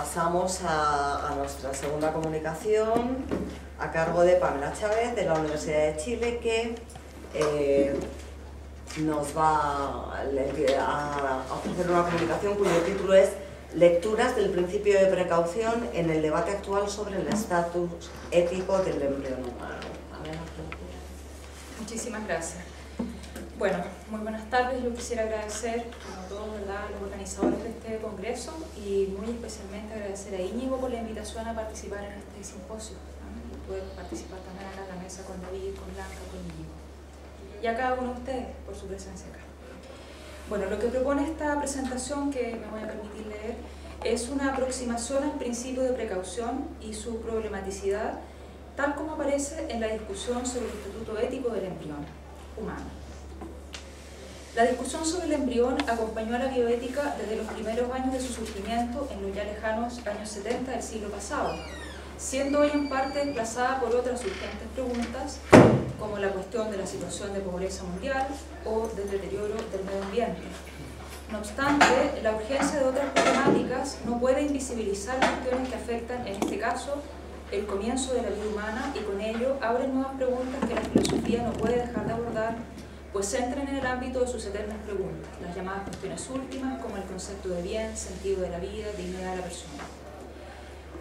pasamos a nuestra segunda comunicación a cargo de Pamela Chávez de la Universidad de Chile, que nos va a ofrecer una comunicación cuyo título es Lecturas del principio de precaución en el debate actual sobre el estatus ético del embrión humano. Muchísimas gracias. Bueno, muy buenas tardes. Yo quisiera agradecer a todos, ¿verdad?, los organizadores de este congreso y muy especialmente agradecer a Íñigo por la invitación a participar en este simposio. Y poder participar también acá en la mesa con David, con Blanca, con Íñigo. Y a cada uno de ustedes por su presencia acá. Bueno, lo que propone esta presentación, que me voy a permitir leer, es una aproximación al principio de precaución y su problematicidad, tal como aparece en la discusión sobre el estatuto ético del embrión humano. La discusión sobre el embrión acompañó a la bioética desde los primeros años de su surgimiento en los ya lejanos años 70 del siglo pasado, siendo hoy en parte desplazada por otras urgentes preguntas, como la cuestión de la situación de pobreza mundial o del deterioro del medio ambiente. No obstante, la urgencia de otras problemáticas no puede invisibilizar cuestiones que afectan, en este caso, el comienzo de la vida humana, y con ello abren nuevas preguntas que la filosofía no puede dejar de abordar, pues entran en el ámbito de sus eternas preguntas, las llamadas cuestiones últimas, como el concepto de bien, sentido de la vida, dignidad de la persona.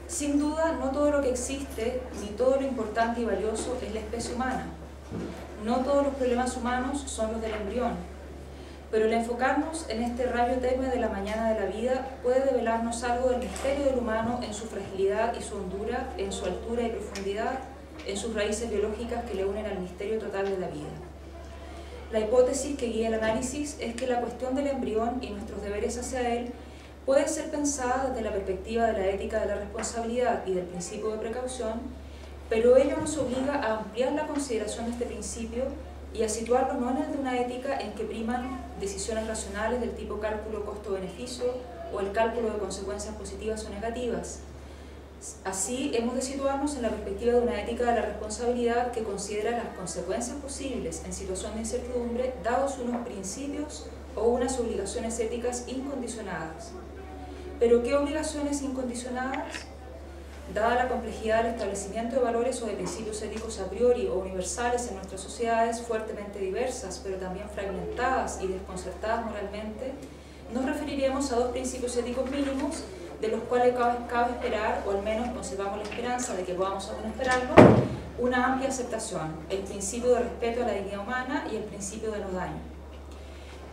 Sin duda, no todo lo que existe, ni todo lo importante y valioso es la especie humana. No todos los problemas humanos son los del embrión, pero el enfocarnos en este rayo tenue de la mañana de la vida puede develarnos algo del misterio del humano en su fragilidad y su hondura, en su altura y profundidad, en sus raíces biológicas que le unen al misterio total de la vida. La hipótesis que guía el análisis es que la cuestión del embrión y nuestros deberes hacia él puede ser pensada desde la perspectiva de la ética de la responsabilidad y del principio de precaución, pero ello nos obliga a ampliar la consideración de este principio y a situarlo no en el de una ética en que priman decisiones racionales del tipo cálculo costo-beneficio o el cálculo de consecuencias positivas o negativas. Así, hemos de situarnos en la perspectiva de una ética de la responsabilidad que considera las consecuencias posibles en situación de incertidumbre dados unos principios o unas obligaciones éticas incondicionadas. ¿Pero qué obligaciones incondicionadas? Dada la complejidad del establecimiento de valores o de principios éticos a priori o universales en nuestras sociedades fuertemente diversas, pero también fragmentadas y desconcertadas moralmente, nos referiremos a dos principios éticos mínimos de los cuales cabe esperar, o al menos conservamos la esperanza de que podamos aún esperarlo, una amplia aceptación: el principio de respeto a la dignidad humana y el principio de no daño.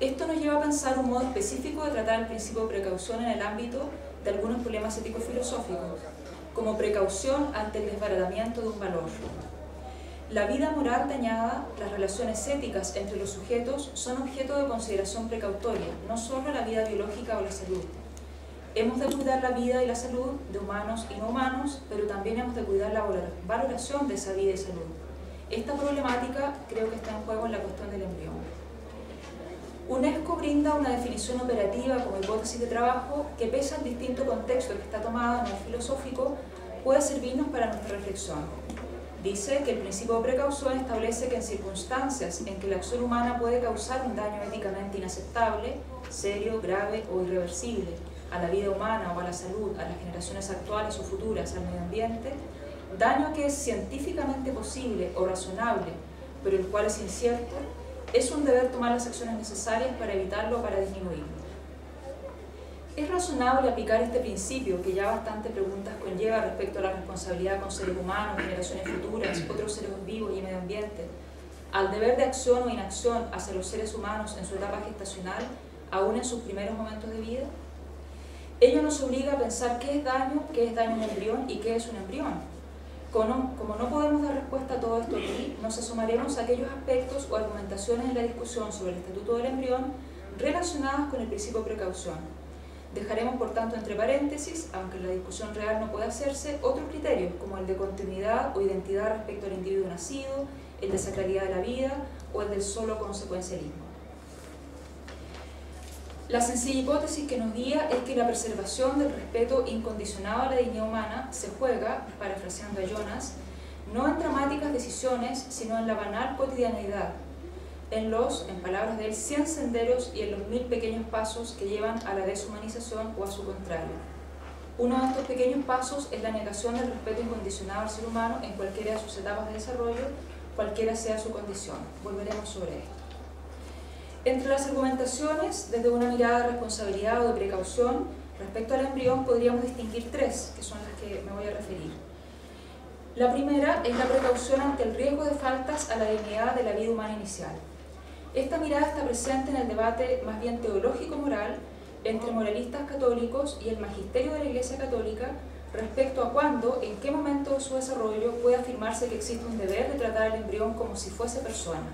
Esto nos lleva a pensar un modo específico de tratar el principio de precaución en el ámbito de algunos problemas éticos filosóficos, como precaución ante el desbaratamiento de un valor. La vida moral dañada, las relaciones éticas entre los sujetos son objeto de consideración precautoria, no solo la vida biológica o la salud. Hemos de cuidar la vida y la salud de humanos y no humanos, pero también hemos de cuidar la valoración de esa vida y salud. Esta problemática creo que está en juego en la cuestión del embrión. UNESCO brinda una definición operativa como hipótesis de trabajo que, pese al distinto contexto que está tomada en el filosófico, puede servirnos para nuestra reflexión. Dice que el principio de precaución establece que en circunstancias en que la acción humana puede causar un daño éticamente inaceptable, serio, grave o irreversible a la vida humana o a la salud, a las generaciones actuales o futuras, al medio ambiente, daño que es científicamente posible o razonable, pero el cual es incierto, es un deber tomar las acciones necesarias para evitarlo o para disminuirlo. ¿Es razonable aplicar este principio, que ya bastante preguntas conlleva respecto a la responsabilidad con seres humanos, generaciones futuras, otros seres vivos y medio ambiente, al deber de acción o inacción hacia los seres humanos en su etapa gestacional, aún en sus primeros momentos de vida? Ello nos obliga a pensar qué es daño en un embrión y qué es un embrión. Como no podemos dar respuesta a todo esto aquí, nos asomaremos a aquellos aspectos o argumentaciones en la discusión sobre el estatuto del embrión relacionadas con el principio de precaución. Dejaremos, por tanto, entre paréntesis, aunque en la discusión real no pueda hacerse, otros criterios, como el de continuidad o identidad respecto al individuo nacido, el de sacralidad de la vida o el del solo consecuencialismo. La sencilla hipótesis que nos guía es que la preservación del respeto incondicionado a la dignidad humana se juega, parafraseando a Jonas, no en dramáticas decisiones, sino en la banal cotidianeidad, en palabras de él, 100 senderos y en los 1000 pequeños pasos que llevan a la deshumanización o a su contrario. Uno de estos pequeños pasos es la negación del respeto incondicionado al ser humano en cualquiera de sus etapas de desarrollo, cualquiera sea su condición. Volveremos sobre esto. Entre las argumentaciones, desde una mirada de responsabilidad o de precaución, respecto al embrión podríamos distinguir tres, que son las que me voy a referir. La primera es la precaución ante el riesgo de faltas a la dignidad de la vida humana inicial. Esta mirada está presente en el debate más bien teológico-moral entre moralistas católicos y el magisterio de la Iglesia Católica respecto a cuándo, en qué momento de su desarrollo puede afirmarse que existe un deber de tratar al embrión como si fuese persona.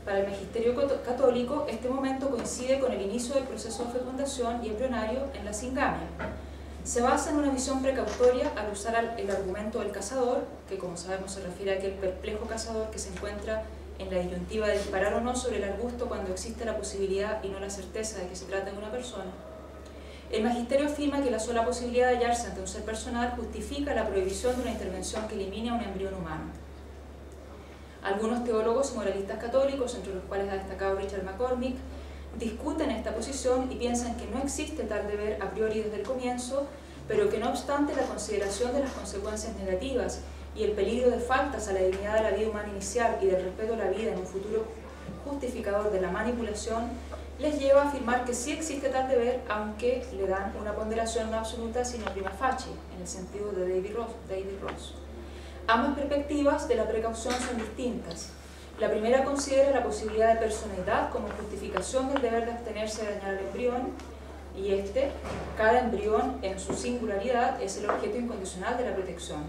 Para el magisterio católico, este momento coincide con el inicio del proceso de fecundación y embrionario en la singamia. Se basa en una visión precautoria al usar el argumento del cazador, que como sabemos se refiere a aquel perplejo cazador que se encuentra en la disyuntiva de disparar o no sobre el arbusto cuando existe la posibilidad y no la certeza de que se trata de una persona. El magisterio afirma que la sola posibilidad de hallarse ante un ser personal justifica la prohibición de una intervención que elimine a un embrión humano. Algunos teólogos y moralistas católicos, entre los cuales ha destacado Richard McCormick, discuten esta posición y piensan que no existe tal deber a priori desde el comienzo, pero que no obstante la consideración de las consecuencias negativas y el peligro de faltas a la dignidad de la vida humana inicial y del respeto a la vida en un futuro justificador de la manipulación, les lleva a afirmar que sí existe tal deber, aunque le dan una ponderación no absoluta sino prima facie, en el sentido de David Ross. Ambas perspectivas de la precaución son distintas. La primera considera la posibilidad de personalidad como justificación del deber de abstenerse de dañar al embrión, y cada embrión en su singularidad es el objeto incondicional de la protección.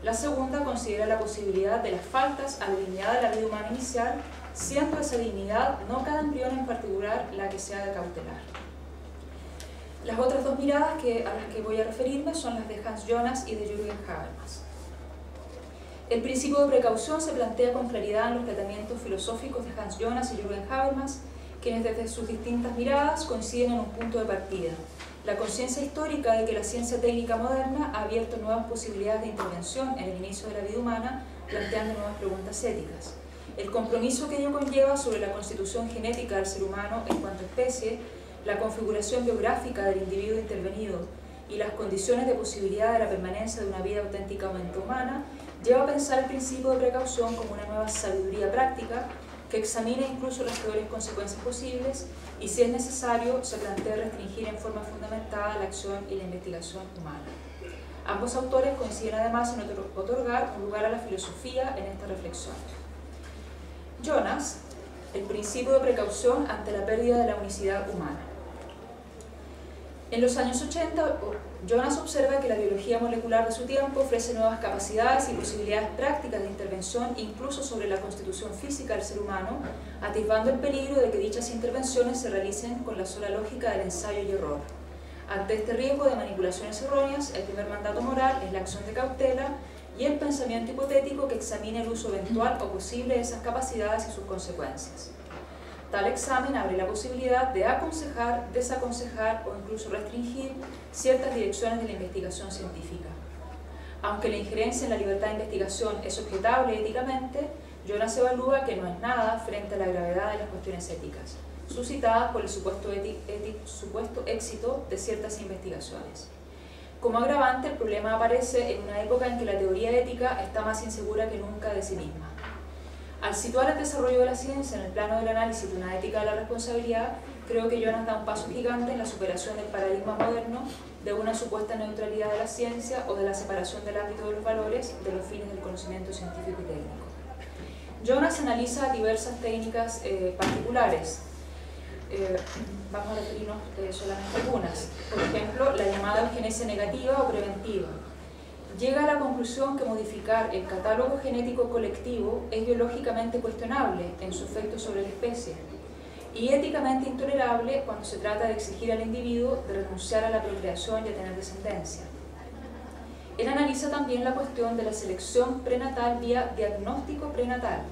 La segunda considera la posibilidad de las faltas a la dignidad de la vida humana inicial, siendo esa dignidad no cada embrión en particular la que se ha de cautelar. Las otras dos miradas a las que voy a referirme son las de Hans Jonas y de Jürgen Habermas. El principio de precaución se plantea con claridad en los tratamientos filosóficos de Hans Jonas y Jürgen Habermas, quienes desde sus distintas miradas coinciden en un punto de partida: la conciencia histórica de que la ciencia técnica moderna ha abierto nuevas posibilidades de intervención en el inicio de la vida humana, planteando nuevas preguntas éticas. El compromiso que ello conlleva sobre la constitución genética del ser humano en cuanto a especie, la configuración biográfica del individuo intervenido y las condiciones de posibilidad de la permanencia de una vida auténticamente humana, lleva a pensar el principio de precaución como una nueva sabiduría práctica que examina incluso las peores consecuencias posibles y, si es necesario, se plantea restringir en forma fundamentada la acción y la investigación humana. Ambos autores coinciden además en otorgar un lugar a la filosofía en esta reflexión. Jonas, el principio de precaución ante la pérdida de la unicidad humana. En los años 80, Jonas observa que la biología molecular de su tiempo ofrece nuevas capacidades y posibilidades prácticas de intervención incluso sobre la constitución física del ser humano, atisbando el peligro de que dichas intervenciones se realicen con la sola lógica del ensayo y error. Ante este riesgo de manipulaciones erróneas, el primer mandato moral es la acción de cautela y el pensamiento hipotético que examine el uso eventual o posible de esas capacidades y sus consecuencias. Tal examen abre la posibilidad de aconsejar, desaconsejar o incluso restringir ciertas direcciones de la investigación científica. Aunque la injerencia en la libertad de investigación es objetable éticamente, Jonas evalúa que no es nada frente a la gravedad de las cuestiones éticas, suscitadas por el supuesto éxito de ciertas investigaciones. Como agravante, el problema aparece en una época en que la teoría ética está más insegura que nunca de sí misma. Al situar el desarrollo de la ciencia en el plano del análisis de una ética de la responsabilidad, creo que Jonas da un paso gigante en la superación del paradigma moderno de una supuesta neutralidad de la ciencia o de la separación del ámbito de los valores de los fines del conocimiento científico y técnico. Jonas analiza diversas técnicas particulares. Vamos a referirnos solamente a algunas. Por ejemplo, la llamada eugenesia negativa o preventiva. Llega a la conclusión que modificar el catálogo genético colectivo es biológicamente cuestionable en su efecto sobre la especie y éticamente intolerable cuando se trata de exigir al individuo de renunciar a la procreación y a tener descendencia. Él analiza también la cuestión de la selección prenatal vía diagnóstico prenatal.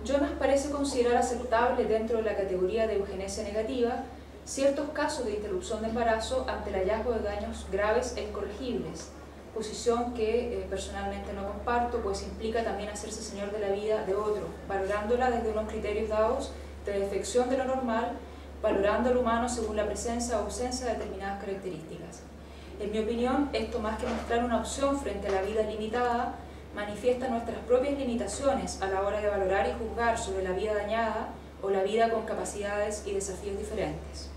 Jonas parece considerar aceptable dentro de la categoría de eugenesia negativa ciertos casos de interrupción de embarazo ante el hallazgo de daños graves e incorregibles, posición que personalmente no comparto, pues implica también hacerse señor de la vida de otro, valorándola desde unos criterios dados de defección de lo normal, valorando al humano según la presencia o ausencia de determinadas características. En mi opinión, esto más que mostrar una opción frente a la vida limitada, manifiesta nuestras propias limitaciones a la hora de valorar y juzgar sobre la vida dañada o la vida con capacidades y desafíos diferentes.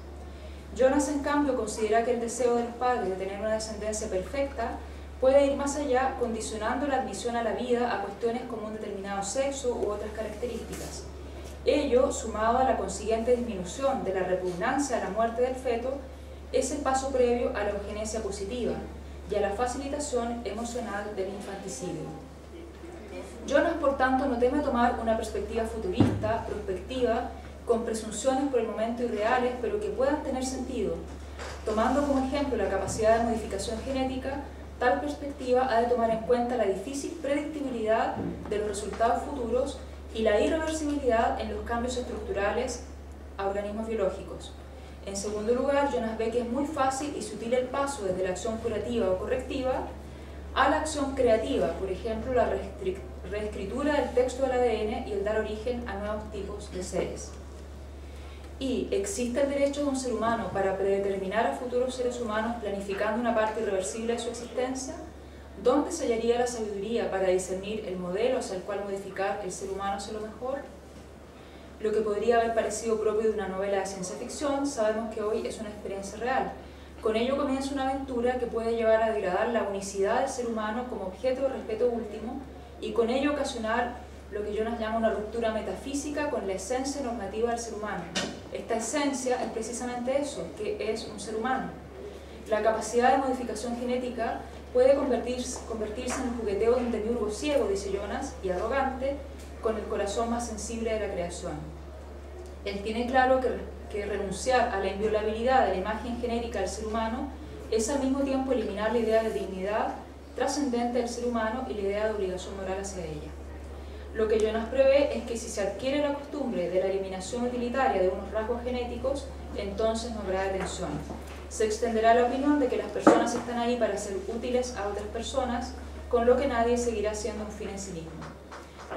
Jonas, en cambio, considera que el deseo de los padres de tener una descendencia perfecta puede ir más allá, condicionando la admisión a la vida a cuestiones como un determinado sexo u otras características. Ello, sumado a la consiguiente disminución de la repugnancia a la muerte del feto, es el paso previo a la eugenesia positiva y a la facilitación emocional del infanticidio. Jonas, por tanto, no teme tomar una perspectiva futurista, prospectiva, con presunciones por el momento irreales, pero que puedan tener sentido. Tomando como ejemplo la capacidad de modificación genética, tal perspectiva ha de tomar en cuenta la difícil predictibilidad de los resultados futuros y la irreversibilidad en los cambios estructurales a organismos biológicos. En segundo lugar, Jonas ve que es muy fácil y sutil el paso desde la acción curativa o correctiva a la acción creativa, por ejemplo, la reescritura del texto del ADN y el dar origen a nuevos tipos de seres. Y existe el derecho de un ser humano para predeterminar a futuros seres humanos planificando una parte irreversible de su existencia. ¿Dónde se hallaría la sabiduría para discernir el modelo hacia el cual modificar el ser humano hacia lo mejor? Lo que podría haber parecido propio de una novela de ciencia ficción, sabemos que hoy es una experiencia real. Con ello comienza una aventura que puede llevar a degradar la unicidad del ser humano como objeto de respeto último y con ello ocasionar lo que Jonas llama una ruptura metafísica con la esencia normativa del ser humano. Esta esencia es precisamente eso, que es un ser humano. La capacidad de modificación genética puede convertirse en el jugueteo de un demiurgo ciego, dice Jonas, y arrogante, con el corazón más sensible de la creación. Él tiene claro que renunciar a la inviolabilidad de la imagen genérica del ser humano es al mismo tiempo eliminar la idea de dignidad trascendente del ser humano y la idea de obligación moral hacia ella. Lo que Jonas prevé es que si se adquiere la costumbre de la eliminación utilitaria de unos rasgos genéticos, entonces no habrá detención. Se extenderá la opinión de que las personas están ahí para ser útiles a otras personas, con lo que nadie seguirá siendo un fin en sí mismo.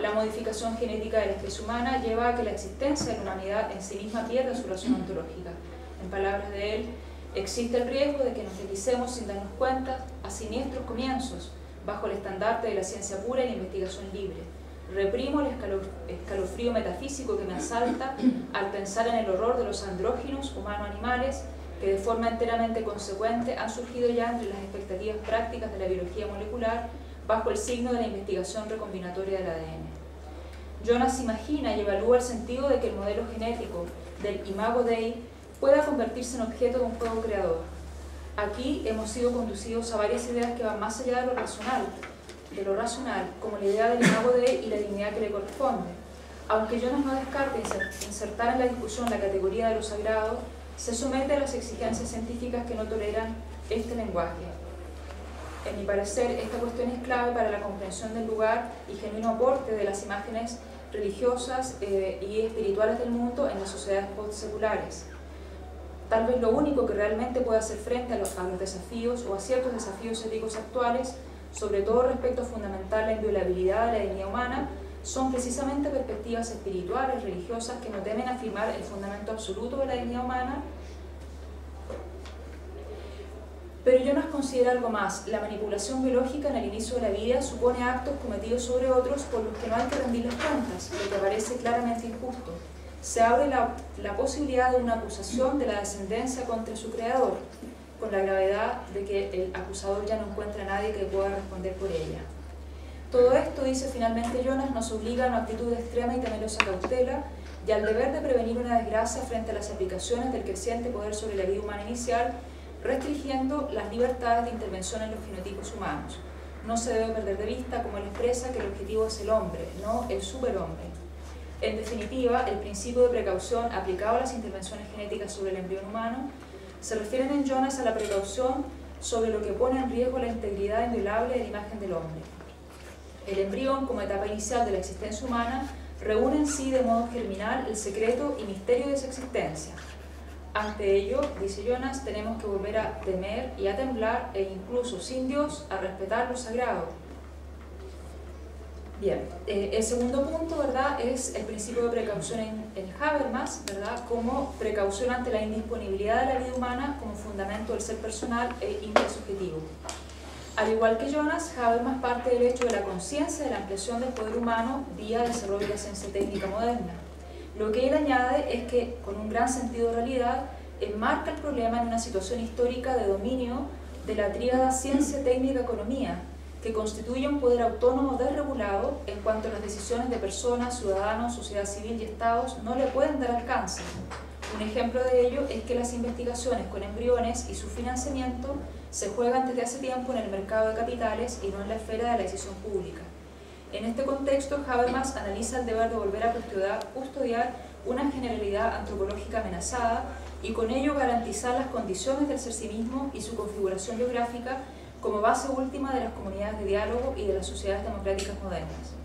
La modificación genética de la especie humana lleva a que la existencia de la humanidad en sí misma pierda su razón ontológica. En palabras de él, existe el riesgo de que nos deslicemos sin darnos cuenta a siniestros comienzos, bajo el estandarte de la ciencia pura y la investigación libre. Reprimo el escalofrío metafísico que me asalta al pensar en el horror de los andróginos humano-animales que de forma enteramente consecuente han surgido ya entre las expectativas prácticas de la biología molecular bajo el signo de la investigación recombinatoria del ADN. Jonas imagina y evalúa el sentido de que el modelo genético del Imago Dei pueda convertirse en objeto de un juego creador. Aquí hemos sido conducidos a varias ideas que van más allá de lo racional, como la idea del Imago Dei y la dignidad que le corresponde. Aunque Jonas no descarte insertar en la discusión la categoría de lo sagrado, se somete a las exigencias científicas que no toleran este lenguaje. En mi parecer, esta cuestión es clave para la comprensión del lugar y genuino aporte de las imágenes religiosas y espirituales del mundo en las sociedades postseculares. Tal vez lo único que realmente puede hacer frente a los desafíos o a ciertos desafíos éticos actuales, sobre todo respecto a fundamentar la inviolabilidad de la dignidad humana, son precisamente perspectivas espirituales, religiosas, que no temen afirmar el fundamento absoluto de la dignidad humana. Pero Jonas considera algo más. La manipulación biológica en el inicio de la vida supone actos cometidos sobre otros por los que no hay que rendirles cuentas, lo que parece claramente injusto. Se abre la posibilidad de una acusación de la descendencia contra su creador, con la gravedad de que el acusador ya no encuentra a nadie que pueda responder por ella. Todo esto, dice finalmente Jonas, nos obliga a una actitud de extrema y temerosa cautela y al deber de prevenir una desgracia frente a las aplicaciones del creciente poder sobre la vida humana inicial, restringiendo las libertades de intervención en los genotipos humanos. No se debe perder de vista, como él expresa, que el objetivo es el hombre, no el superhombre. En definitiva, el principio de precaución aplicado a las intervenciones genéticas sobre el embrión humano se refieren en Jonas a la precaución sobre lo que pone en riesgo la integridad inviolable de la imagen del hombre. El embrión, como etapa inicial de la existencia humana, reúne en sí de modo germinal el secreto y misterio de esa existencia. Ante ello, dice Jonas, tenemos que volver a temer y a temblar e incluso sin Dios a respetar lo sagrado. Bien, el segundo punto, ¿verdad?, es el principio de precaución en Habermas, ¿verdad?, como precaución ante la indisponibilidad de la vida humana como fundamento del ser personal e intersubjetivo. Al igual que Jonas, Habermas parte del hecho de la conciencia de la ampliación del poder humano vía el desarrollo de la ciencia técnica moderna. Lo que él añade es que, con un gran sentido de realidad, enmarca el problema en una situación histórica de dominio de la tríada ciencia, técnica, economía, que constituye un poder autónomo desregulado en cuanto a las decisiones de personas, ciudadanos, sociedad civil y estados no le pueden dar alcance. Un ejemplo de ello es que las investigaciones con embriones y su financiamiento se juegan desde hace tiempo en el mercado de capitales y no en la esfera de la decisión pública. En este contexto, Habermas analiza el deber de volver a custodiar una generalidad antropológica amenazada y con ello garantizar las condiciones del ser sí mismo y su configuración geográfica como base última de las comunidades de diálogo y de las sociedades democráticas modernas.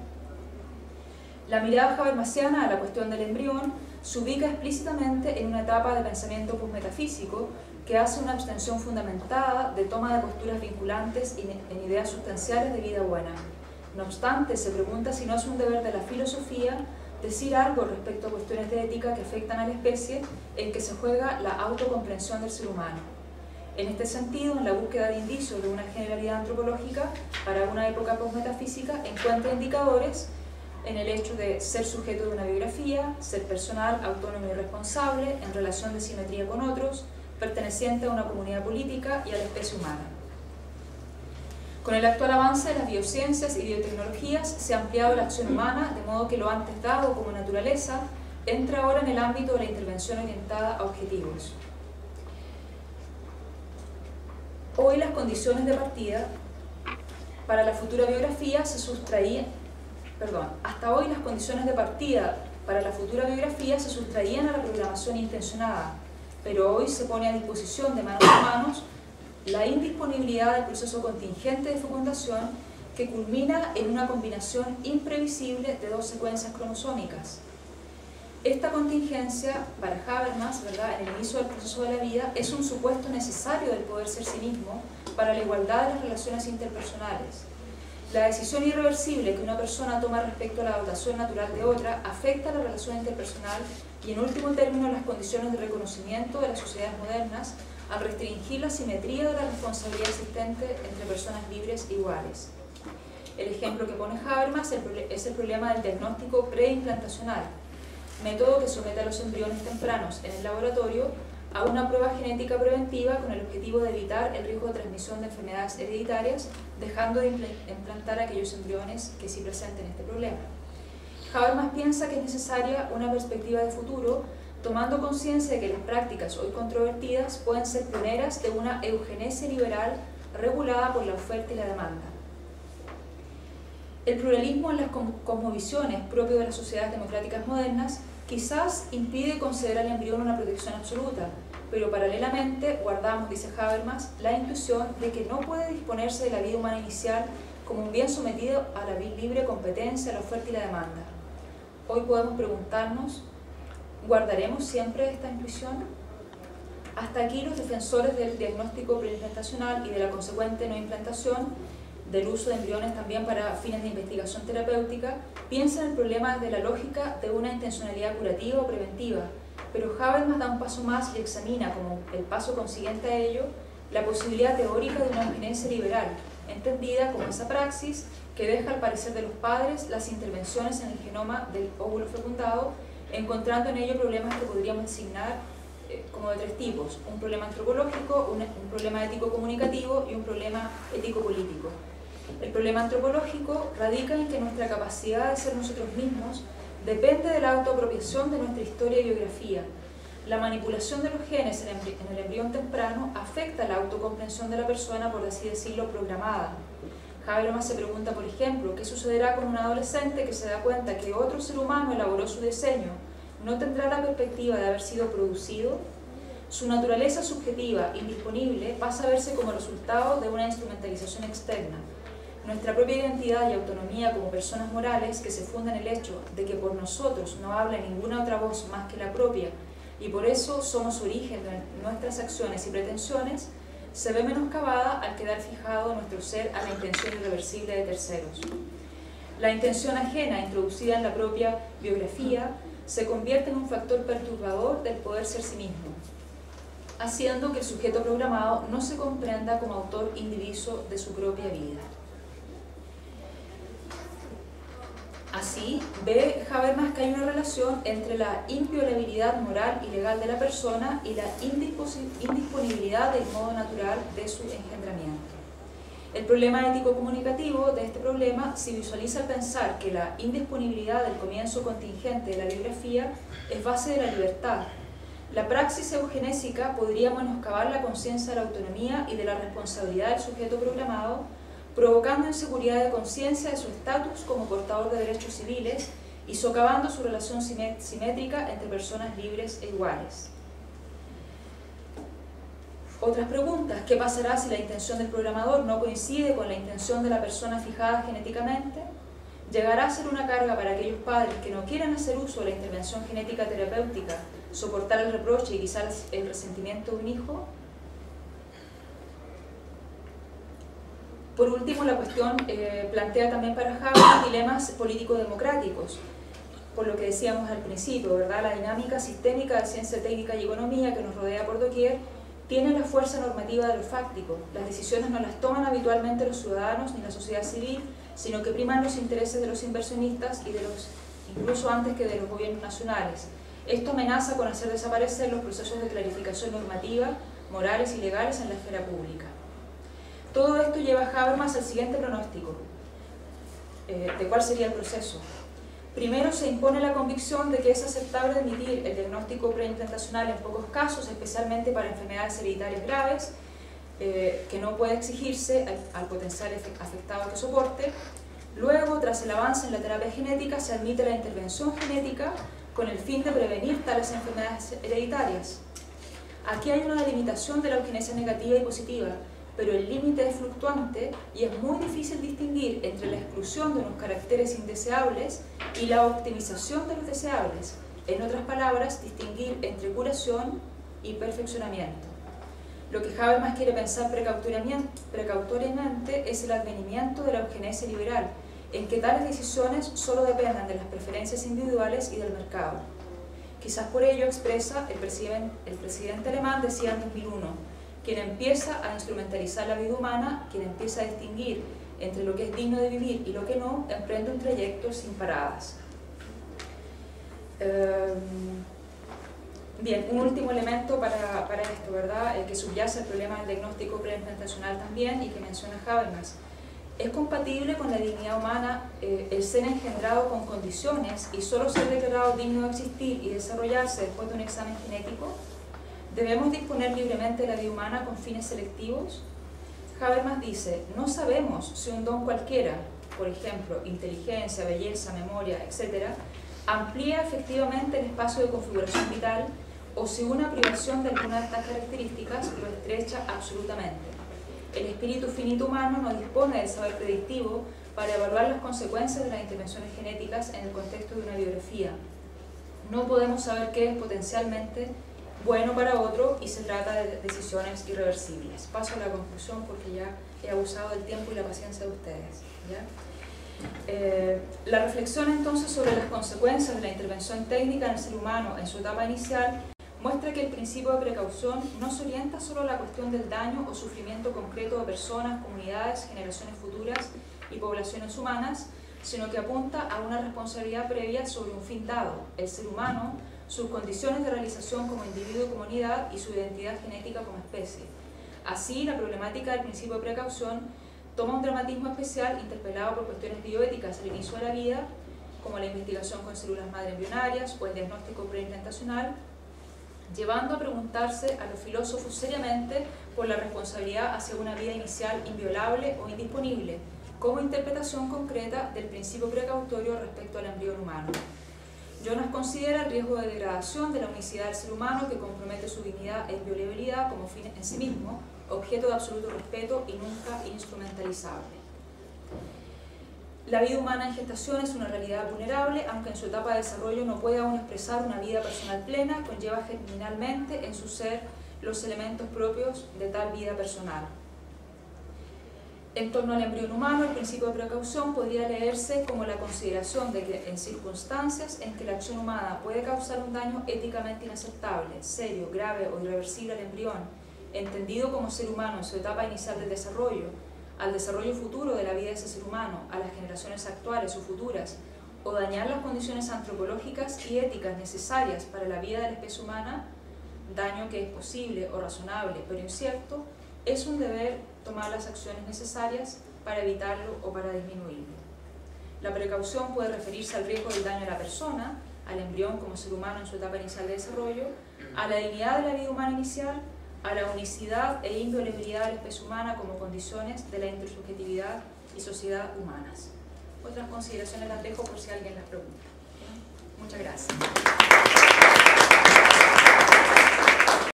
La mirada habermasiana a la cuestión del embrión se ubica explícitamente en una etapa de pensamiento postmetafísico que hace una abstención fundamentada de toma de posturas vinculantes en ideas sustanciales de vida buena. No obstante, se pregunta si no es un deber de la filosofía decir algo respecto a cuestiones de ética que afectan a la especie en que se juega la autocomprensión del ser humano. En este sentido, en la búsqueda de indicios de una generalidad antropológica para una época postmetafísica, encuentra indicadores en el hecho de ser sujeto de una biografía, ser personal, autónomo y responsable, en relación de simetría con otros, perteneciente a una comunidad política y a la especie humana. Con el actual avance de las biociencias y biotecnologías se ha ampliado la acción humana, de modo que lo antes dado como naturaleza entra ahora en el ámbito de la intervención orientada a objetivos. Hoy las condiciones de partida para la futura biografía se sustraían, hasta hoy las condiciones de partida para la futura biografía se sustraían a la programación intencionada, pero hoy se pone a disposición de manos a manos la indisponibilidad del proceso contingente de fecundación que culmina en una combinación imprevisible de dos secuencias cromosómicas. Esta contingencia, para Habermas, ¿verdad?, en el inicio del proceso de la vida, es un supuesto necesario del poder ser sí mismo para la igualdad de las relaciones interpersonales. La decisión irreversible que una persona toma respecto a la dotación natural de otra afecta a la relación interpersonal y, en último término, las condiciones de reconocimiento de las sociedades modernas al restringir la simetría de la responsabilidad existente entre personas libres e iguales. El ejemplo que pone Habermas es el problema del diagnóstico preimplantacional, método que somete a los embriones tempranos en el laboratorio a una prueba genética preventiva con el objetivo de evitar el riesgo de transmisión de enfermedades hereditarias, dejando de implantar aquellos embriones que sí presenten este problema. Habermas piensa que es necesaria una perspectiva de futuro, tomando conciencia de que las prácticas hoy controvertidas pueden ser pioneras de una eugenesia liberal regulada por la oferta y la demanda. El pluralismo en las cosmovisiones propio de las sociedades democráticas modernas quizás impide considerar al embrión una protección absoluta, pero paralelamente guardamos, dice Habermas, la intuición de que no puede disponerse de la vida humana inicial como un bien sometido a la libre competencia, la oferta y la demanda. Hoy podemos preguntarnos, ¿guardaremos siempre esta intuición? Hasta aquí los defensores del diagnóstico preimplantacional y de la consecuente no implantación, del uso de embriones también para fines de investigación terapéutica, piensan el problema desde la lógica de una intencionalidad curativa o preventiva, pero Habermas da un paso más y examina, como el paso consiguiente a ello, la posibilidad teórica de una eugenesia liberal, entendida como esa praxis que deja al parecer de los padres las intervenciones en el genoma del óvulo fecundado, encontrando en ello problemas que podríamos designar como de tres tipos: un problema antropológico, un problema ético-comunicativo y un problema ético-político. El problema antropológico radica en que nuestra capacidad de ser nosotros mismos depende de la autoapropiación de nuestra historia y biografía. La manipulación de los genes en el embrión temprano afecta la autocomprensión de la persona, por así decirlo, programada. Habermas se pregunta, por ejemplo, ¿qué sucederá con un adolescente que se da cuenta que otro ser humano elaboró su diseño? ¿No tendrá la perspectiva de haber sido producido? Su naturaleza subjetiva, indisponible, pasa a verse como resultado de una instrumentalización externa. Nuestra propia identidad y autonomía como personas morales, que se funda en el hecho de que por nosotros no habla ninguna otra voz más que la propia, y por eso somos origen de nuestras acciones y pretensiones, se ve menoscabada al quedar fijado nuestro ser a la intención irreversible de terceros. La intención ajena introducida en la propia biografía se convierte en un factor perturbador del poder ser sí mismo, haciendo que el sujeto programado no se comprenda como autor indiviso de su propia vida. Así, ve Habermas que hay una relación entre la inviolabilidad moral y legal de la persona y la indisponibilidad del modo natural de su engendramiento. El problema ético-comunicativo de este problema se visualiza al pensar que la indisponibilidad del comienzo contingente de la biografía es base de la libertad. La praxis eugenésica podría menoscabar la conciencia de la autonomía y de la responsabilidad del sujeto programado, provocando inseguridad de conciencia de su estatus como portador de derechos civiles y socavando su relación simétrica entre personas libres e iguales. Otras preguntas: ¿qué pasará si la intención del programador no coincide con la intención de la persona fijada genéticamente? ¿Llegará a ser una carga para aquellos padres que no quieran hacer uso de la intervención genética terapéutica, soportar el reproche y quizás el resentimiento de un hijo? Por último, la cuestión plantea también para Habermas dilemas político-democráticos, por lo que decíamos al principio, ¿verdad? La dinámica sistémica de ciencia técnica y economía que nos rodea por doquier tiene la fuerza normativa de lo fáctico. Las decisiones no las toman habitualmente los ciudadanos ni la sociedad civil, sino que priman los intereses de los inversionistas y de los, incluso antes que de los gobiernos nacionales. Esto amenaza con hacer desaparecer los procesos de clarificación normativa, morales y legales en la esfera pública. Todo esto lleva a Habermas al siguiente pronóstico. ¿De cuál sería el proceso? Primero, se impone la convicción de que es aceptable admitir el diagnóstico preimplantacional en pocos casos, especialmente para enfermedades hereditarias graves, que no puede exigirse al potencial afectado que soporte. Luego, tras el avance en la terapia genética, se admite la intervención genética con el fin de prevenir tales enfermedades hereditarias. Aquí hay una delimitación de la eugenesia negativa y positiva, pero el límite es fluctuante y es muy difícil distinguir entre la exclusión de unos caracteres indeseables y la optimización de los deseables. En otras palabras, distinguir entre curación y perfeccionamiento. Lo que Habermas quiere pensar precautoriamente es el advenimiento de la eugenesia liberal, en que tales decisiones solo dependan de las preferencias individuales y del mercado. Quizás por ello expresa el presidente alemán, decía en 2001, quien empieza a instrumentalizar la vida humana, quien empieza a distinguir entre lo que es digno de vivir y lo que no, emprende un trayecto sin paradas. Bien, un último elemento para esto, ¿verdad? El que subyace el problema del diagnóstico preimplantacional también y que menciona Habermas. ¿Es compatible con la dignidad humana el ser engendrado con condiciones y solo ser declarado digno de existir y desarrollarse después de un examen genético? ¿Debemos disponer libremente de la vida humana con fines selectivos? Habermas dice, no sabemos si un don cualquiera, por ejemplo, inteligencia, belleza, memoria, etc., amplía efectivamente el espacio de configuración vital o si una privación de alguna de estas características lo estrecha absolutamente. El espíritu finito humano no dispone del saber predictivo para evaluar las consecuencias de las intervenciones genéticas en el contexto de una biografía. No podemos saber qué es potencialmente bueno para otro y se trata de decisiones irreversibles. Paso a la conclusión porque ya he abusado del tiempo y la paciencia de ustedes, ¿ya? La reflexión entonces sobre las consecuencias de la intervención técnica en el ser humano en su etapa inicial muestra que el principio de precaución no se orienta solo a la cuestión del daño o sufrimiento concreto de personas, comunidades, generaciones futuras y poblaciones humanas, sino que apunta a una responsabilidad previa sobre un fin dado, el ser humano, sus condiciones de realización como individuo y comunidad y su identidad genética como especie. Así, la problemática del principio de precaución toma un dramatismo especial interpelado por cuestiones bioéticas al inicio de la vida, como la investigación con células madre embrionarias o el diagnóstico preimplantacional, llevando a preguntarse a los filósofos seriamente por la responsabilidad hacia una vida inicial inviolable o indisponible, como interpretación concreta del principio precautorio respecto al embrión humano. Jonas considera el riesgo de degradación de la unicidad del ser humano que compromete su dignidad e inviolabilidad como fin en sí mismo, objeto de absoluto respeto y nunca instrumentalizable. La vida humana en gestación es una realidad vulnerable, aunque en su etapa de desarrollo no puede aún expresar una vida personal plena, conlleva germinalmente en su ser los elementos propios de tal vida personal. En torno al embrión humano, el principio de precaución podría leerse como la consideración de que en circunstancias en que la acción humana puede causar un daño éticamente inaceptable, serio, grave o irreversible al embrión, entendido como ser humano en su etapa inicial del desarrollo, al desarrollo futuro de la vida de ese ser humano, a las generaciones actuales o futuras, o dañar las condiciones antropológicas y éticas necesarias para la vida de la especie humana, daño que es posible o razonable pero incierto, es un deber tomar las acciones necesarias para evitarlo o para disminuirlo. La precaución puede referirse al riesgo del daño a la persona, al embrión como ser humano en su etapa inicial de desarrollo, a la dignidad de la vida humana inicial, a la unicidad e inviolabilidad de la especie humana como condiciones de la intersubjetividad y sociedad humanas. Otras consideraciones las dejo por si alguien las pregunta. Muchas gracias.